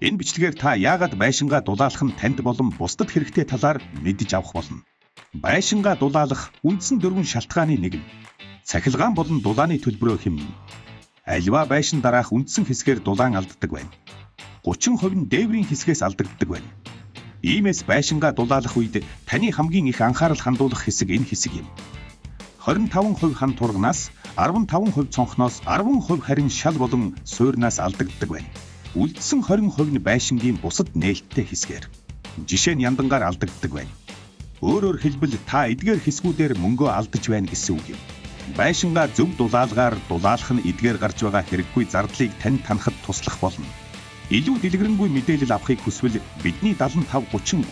Энэ бичлэгээр та яагаад байшингаа дулаалах нь танд болон бусдад хэрэгтэй талаар мэдж авах болно. Байшингаа дулаалах үндсэн 4 шалтгааны нэг нь цахилгаан болон дулааны төлбөрөө хэмнэн. Аливаа байшин дараах үндсэн хэсгээр дулаан алддаг байна. 30% нь дээврийн хэсгээс алдагддаг байна. Иймээс байшингаа дулаалах үед таны хамгийн их анхаарал хандуулах хэсэг энэ хэсэг юм. 25% хан тургнаас, 15% цонхноос, 10% харин шал болон суурнаас алдагддаг байна. Үлдсэн 20% нь байшингийн бусад нээлттэй хэсгээр. Жишээ нь яндангаар алдагддаг байна. Өөрөөр хэлбэл та эдгээр хэсгүүдээр мөнгөө алдаж байна гэсэн үг юм. Байшингаа зөв дулаалгаар дулаалах нь эдгээр гарч байгаа хэрэггүй зардлыг тань танахад туслах болно. Илүү дэлгэрэнгүй мэдээлэл авахыг хүсвэл бидний 7533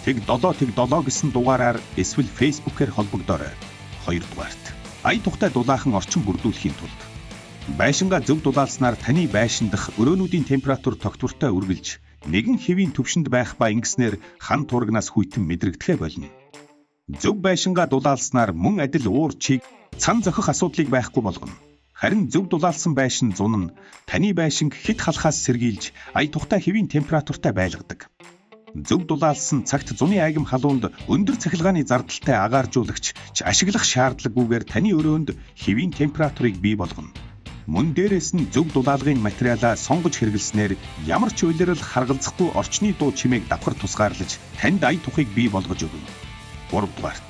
тэг 7 гэсэн дугаараар эсвэл Facebook-ээр холбогдоорой. 2 дугаарт ая тухтай дулаахан орчин бүрдүүлэхийн тулд байшингаа зөв дулаалснаар таны байшин дах өрөөнүүдийн температур тогтвортой үргэлж нэгэн хэвийн түвшинд байх ба ингэснээр хан тургнаас хүйтэн мэдрэгдэхэ болно. Зөв байшингаа дулаалснаар мөн адил уур чиг цан зохих асуудлыг байхгүй болгоно. Харин зөв дулаалсан байшин зун нь таны байшинг хэд халахаас сэргийлж ая тухтай хэвийн температуртай байлгадаг. Зөв дулаалсан цагт зуны айгим халуунд өндөр цахилгааны зардалтай агааржуулагч ашиглах шаардлагагүйгээр таны өрөөнд хэвийн температурыг бий болгоно. Мөн дээрээс нь зөв дулаалгын материалаа сонгож хэрэглэснээр ямар ч улирал харгалзахгүй орчны дуу чимээг давхар тусгаарлаж танд ая тухыг бий болгож өгнө. 3 дугаарт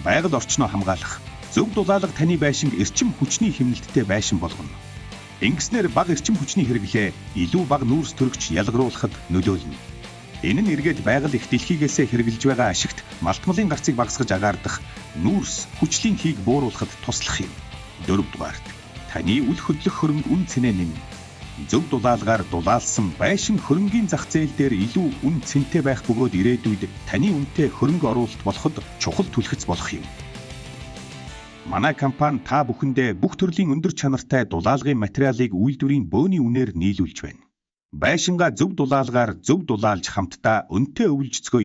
байгаль орчноо хамгаалах. Зөв дулаалга таны байшинг эрчим хүчний хэмнэлттэй байшин болгоно. Ингэснээр бага эрчим хүчний хэрэглээ илүү бага нүүрс төрөгч ялгаруулахад нөлөөлнө. Энэ нь эргээд байгаль их дэлхийгээсээ хэрэгжилж байгаа ашигт малтмалын гарцыг багасгаж агаардах нүүрс хүчлийн хийг бууруулахад туслах юм. 4 дугаарт таны үл хөдлөх хөрөнгө үн цэнэ нэмнэ. Зөв дулаалгаар дулаалсан байшин хөрөнгийн зах зээл дээр илүү үн цэнтэй байх бөгөөд ирээдүйд таны үнэтэй хөрөнгө оруулалт болоход чухал түлхэц болох юм. Манай компани та бүхэндээ бүх төрлийн өндөр чанартай дулаалгын материалыг үйлдвэрийн бөөний үнээр нийлүүлж байна. Байшингаа зөв дулаалгаар зөв дулаалж хамтдаа өнтэй өвлжцгөө